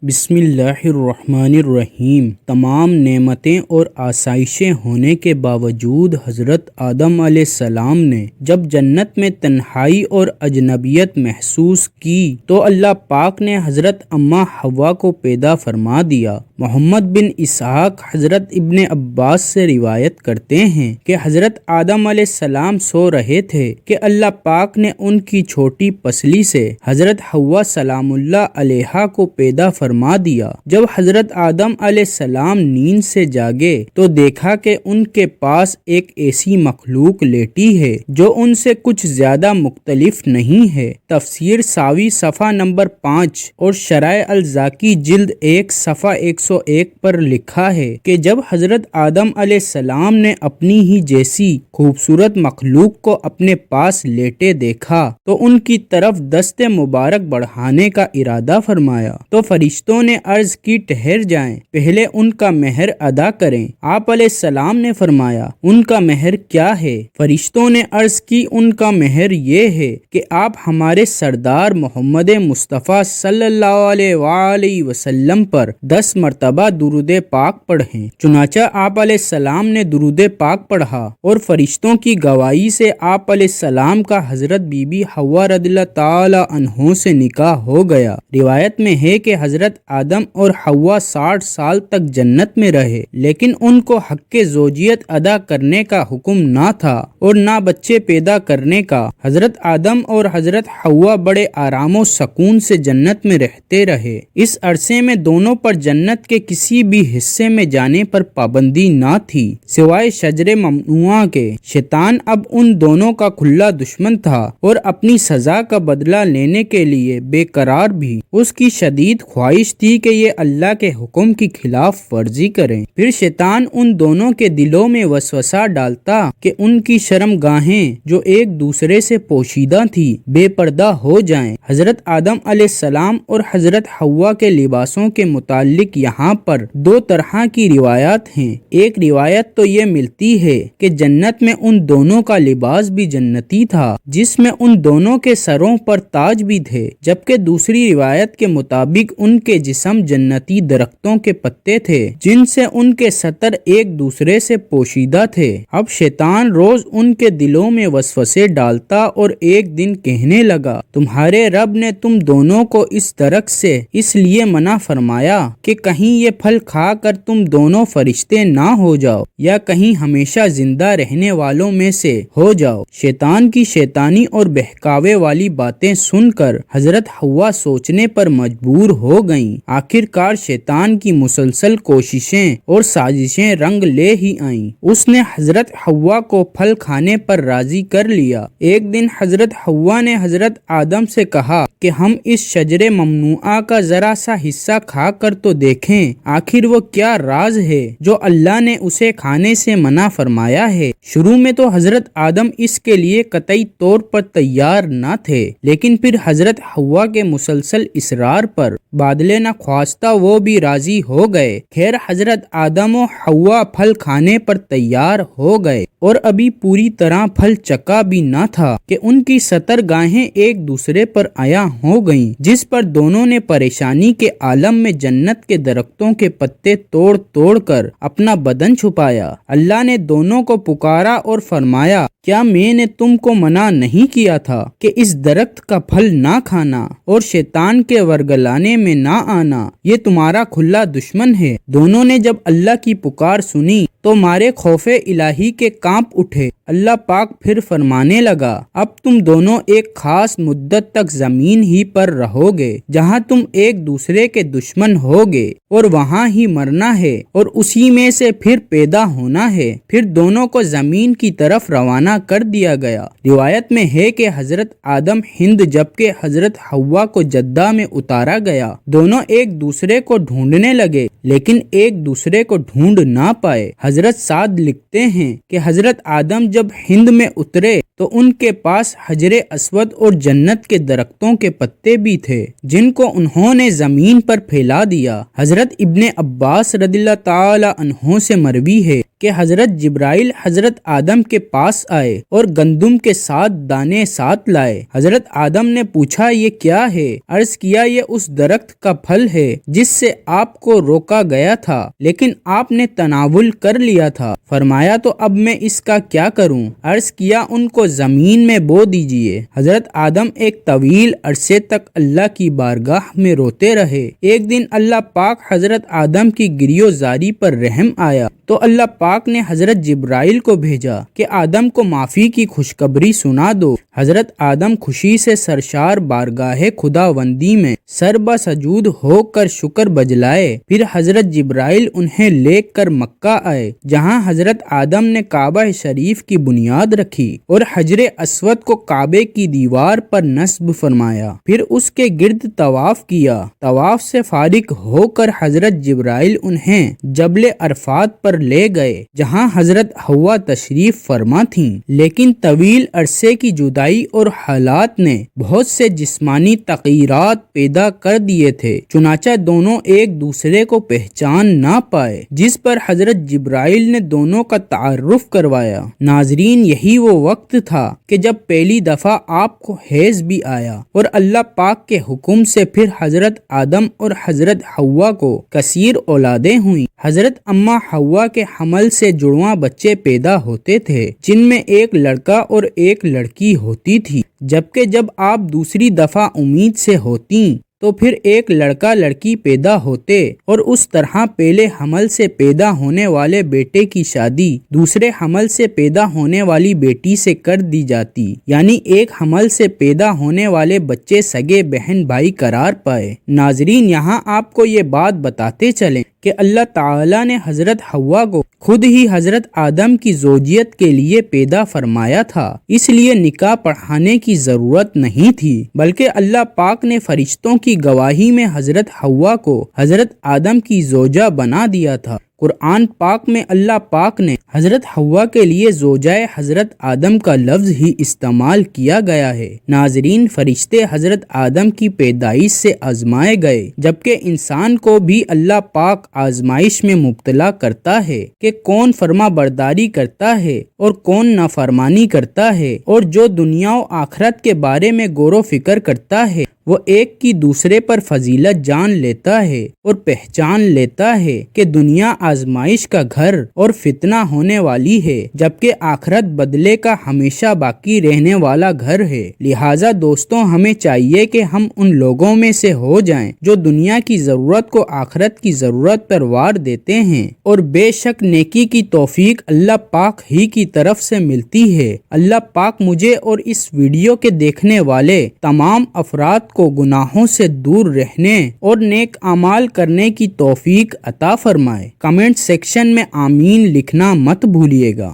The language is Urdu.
بسم اللہ الرحمن الرحیم۔ تمام نعمتیں اور آسائشیں ہونے کے باوجود حضرت آدم علیہ السلام نے جب جنت میں تنہائی اور اجنبیت محسوس کی تو اللہ پاک نے حضرت اماں حوا کو پیدا فرما دیا۔ محمد بن اسحاق حضرت ابن عباس سے روایت کرتے ہیں کہ حضرت آدم علیہ السلام سو رہے تھے کہ اللہ پاک نے ان کی چھوٹی پسلی سے حضرت حوا سلام اللہ علیہا کو پیدا فرما دیا۔ جب حضرت آدم علیہ السلام نیند سے جاگے تو دیکھا کہ ان کے پاس ایک ایسی مخلوق لیٹی ہے جو ان سے کچھ زیادہ مختلف نہیں ہے۔ تفسیر ساوی صفحہ نمبر 5 اور شرائع الزاکی جلد 1 صفحہ 101 پر لکھا ہے کہ جب حضرت آدم علیہ السلام نے اپنی ہی جیسی خوبصورت مخلوق کو اپنے پاس لیٹے دیکھا تو ان کی طرف دست مبارک بڑھانے کا ارادہ فرمایا تو فرشتوں نے عرض کی ٹھہر جائیں، پہلے ان کا مہر ادا کریں۔ آپ علیہ السلام نے فرمایا ان کا مہر کیا ہے؟ فرشتوں نے عرض کی ان کا مہر یہ ہے کہ آپ ہمارے سردار محمد مصطفیٰ صلی اللہ علیہ وآلہ وسلم پر 10 مرتبہ درود پاک پڑھیں۔ چنانچہ آپ علیہ السلام نے درود پاک پڑھا اور فرشتوں کی گواہی سے آپ علیہ السلام کا حضرت بی بی حوا رضی اللہ تعالی عنہ سے نکاح ہو گیا۔ روایت میں ہے کہ حضرت آدم اور حوا 60 سال تک جنت میں رہے، لیکن ان کو حق زوجیت ادا کرنے کا حکم نہ تھا اور نہ بچے پیدا کرنے کا۔ حضرت آدم اور حضرت حوا بڑے آرام و سکون سے جنت میں رہتے رہے۔ اس عرصے میں دونوں پر جنت کے کسی بھی حصے میں جانے پر پابندی نہ تھی سوائے شجر ممنوعہ کے۔ شیطان اب ان دونوں کا کھلا دشمن تھا اور اپنی سزا کا بدلہ لینے کے لیے بے قرار بھی۔ اس کی شدید خواہش تھی کہ یہ اللہ کے حکم کی خلاف ورزی کریں۔ پھر شیطان ان دونوں کے دلوں میں وسوسہ ڈالتا کہ ان کی شرم گاہیں جو ایک دوسرے سے پوشیدہ تھی بے پردہ ہو جائیں۔ حضرت آدم علیہ السلام اور حضرت حوا کے لباسوں کے متعلق یہاں پر 2 طرح کی روایات ہیں۔ ایک روایت تو یہ ملتی ہے کہ جنت میں ان دونوں کا لباس بھی جنتی تھا جس میں ان دونوں کے سروں پر تاج بھی تھے، جبکہ دوسری روایت کے مطابق ان کے جسم جنتی درختوں کے پتے تھے جن سے ان کے سطر ایک دوسرے سے پوشیدہ تھے۔ اب شیطان روز ان کے دلوں میں وسوسے ڈالتا اور ایک دن کہنے لگا تمہارے رب نے تم دونوں کو اس درخت سے اس لیے منع فرمایا کہ کہیں یہ پھل کھا کر تم دونوں فرشتے نہ ہو جاؤ یا کہیں ہمیشہ زندہ رہنے والوں میں سے ہو جاؤ۔ شیطان کی شیطانی اور بہکاوے والی باتیں سن کر حضرت حوا سوچنے پر مجبور ہو گئیں۔ آخر کار شیطان کی مسلسل کوششیں اور سازشیں رنگ لے ہی آئیں۔ اس نے حضرت حوا کو پھل کھانے پر راضی کر لیا۔ ایک دن حضرت حوا نے حضرت آدم سے کہا کہ ہم اس شجر ممنوعہ کا ذرا سا حصہ کھا کر تو دیکھیں، آخر وہ کیا راز ہے جو اللہ نے اسے کھانے سے منع فرمایا ہے۔ شروع میں تو حضرت آدم اس کے لیے قطعی طور پر تیار نہ تھے، لیکن پھر حضرت حوا کے مسلسل اصرار پر بادلے نہ خواستہ وہ بھی راضی ہو گئے۔ خیر حضرت آدم و حوا پھل کھانے پر تیار ہو گئے اور ابھی پوری طرح پھل چکا بھی نہ تھا کہ ان کی سطر گاہیں ایک دوسرے پر آیا ہو گئیں، جس پر دونوں نے پریشانی کے عالم میں جنت کے درختوں کے پتے توڑ توڑ کر اپنا بدن چھپایا۔ اللہ نے دونوں کو پکارا اور فرمایا کیا میں نے تم کو منع نہیں کیا تھا کہ اس درخت کا پھل نہ کھانا اور شیطان کے ورگلانے میں نہ آنا؟ یہ تمہارا کھلا دشمن ہے۔ دونوں نے جب اللہ کی پکار سنی تو مارے خوف الہی کے کانپ اٹھے۔ اللہ پاک پھر فرمانے لگا اب تم دونوں ایک خاص مدت تک زمین ہی پر رہو گے جہاں تم ایک دوسرے کے دشمن ہوگے اور وہاں ہی مرنا ہے اور اسی میں سے پھر پیدا ہونا ہے۔ پھر دونوں کو زمین کی طرف روانہ کر دیا گیا۔ روایت میں ہے کہ حضرت آدم ہند جبکہ حضرت حوا کو جدہ میں اتارا گیا۔ دونوں ایک دوسرے کو ڈھونڈنے لگے لیکن ایک دوسرے کو ڈھونڈ نہ پائے۔ حضرت سعد لکھتے ہیں کہ حضرت آدم جب ہند میں اترے تو ان کے پاس حجر اسود اور جنت کے درختوں کے پتے بھی تھے جن کو انہوں نے زمین پر پھیلا دیا۔ حضرت ابن عباس رضی اللہ تعالی عنہ سے مروی ہے کہ حضرت جبرائیل حضرت آدم کے پاس آئے اور گندم کے 7 دانے ساتھ لائے۔ حضرت آدم نے پوچھا یہ کیا ہے؟ عرض کیا یہ اس درخت کا پھل ہے جس سے آپ کو روکا گیا تھا لیکن آپ نے تناول کر لیا تھا۔ فرمایا تو اب میں اس کا کیا کروں؟ عرض کیا ان کو زمین میں بو دیجئے۔ حضرت آدم ایک طویل عرصے تک اللہ کی بارگاہ میں روتے رہے۔ ایک دن اللہ پاک حضرت آدم کی گریو زاری پر رحم آیا تو اللہ پاک نے حضرت جبرائیل کو بھیجا کہ آدم کو معافی کی خوشخبری سنا دو۔ حضرت آدم خوشی سے سرشار بارگاہ خداوندی میں سر بسجود ہو کر شکر بجلائے۔ پھر حضرت جبرائیل انہیں لے کر مکہ آئے جہاں حضرت آدم نے کعبہ شریف کی بنیاد رکھی اور حجر اسود کو کعبے کی دیوار پر نصب فرمایا۔ پھر اس کے گرد طواف کیا۔ طواف سے فارغ ہو کر حضرت جبرائیل انہیں جبل عرفات پر لے گئے جہاں حضرت حوا تشریف فرما تھیں، لیکن طویل عرصے کی جدائی اور حالات نے بہت سے جسمانی تغیرات پیدا کر دیے تھے، چنانچہ دونوں ایک دوسرے کو پہچان نہ پائے، جس پر حضرت جبرائیل نے دونوں کا تعارف کروایا۔ ناظرین، یہی وہ وقت تھا کہ جب پہلی دفعہ آپ کو حیض بھی آیا اور اللہ پاک کے حکم سے پھر حضرت آدم اور حضرت حوا کو کثیر اولادیں ہوئیں۔ حضرت اماں حوا کے حمل سے جڑواں بچے پیدا ہوتے تھے جن میں ایک لڑکا اور ایک لڑکی ہوتی تھی، جبکہ جب آپ دوسری دفعہ امید سے ہوتیں تو پھر ایک لڑکا لڑکی پیدا ہوتے اور اس طرح پہلے حمل سے پیدا ہونے والے بیٹے کی شادی دوسرے حمل سے پیدا ہونے والی بیٹی سے کر دی جاتی، یعنی ایک حمل سے پیدا ہونے والے بچے سگے بہن بھائی قرار پائے۔ ناظرین، یہاں آپ کو یہ بات بتاتے چلیں کہ اللہ تعالیٰ نے حضرت حوا کو خود ہی حضرت آدم کی زوجیت کے لیے پیدا فرمایا تھا، اس لیے نکاح پڑھانے کی ضرورت نہیں تھی، بلکہ اللہ پاک نے فرشتوں کی گواہی میں حضرت حوا کو حضرت آدم کی زوجہ بنا دیا تھا۔ قرآن پاک میں اللہ پاک نے حضرت حوا کے لیے زوجائے حضرت آدم کا لفظ ہی استعمال کیا گیا ہے۔ ناظرین، فرشتے حضرت آدم کی پیدائش سے آزمائے گئے، جبکہ انسان کو بھی اللہ پاک آزمائش میں مبتلا کرتا ہے کہ کون فرما برداری کرتا ہے اور کون نافرمانی کرتا ہے، اور جو دنیا و آخرت کے بارے میں غور و فکر کرتا ہے وہ ایک کی دوسرے پر فضیلت جان لیتا ہے اور پہچان لیتا ہے کہ دنیا آزمائش کا گھر اور فتنہ ہونے والی ہے، جبکہ آخرت بدلے کا ہمیشہ باقی رہنے والا گھر ہے۔ لہٰذا دوستوں، ہمیں چاہیے کہ ہم ان لوگوں میں سے ہو جائیں جو دنیا کی ضرورت کو آخرت کی ضرورت پر وار دیتے ہیں، اور بے شک نیکی کی توفیق اللہ پاک ہی کی طرف سے ملتی ہے۔ اللہ پاک مجھے اور اس ویڈیو کے دیکھنے والے تمام افراد کو گناہوں سے دور رہنے اور نیک اعمال کرنے کی توفیق عطا فرمائے۔ کمنٹ سیکشن میں آمین لکھنا مت بھولیے گا۔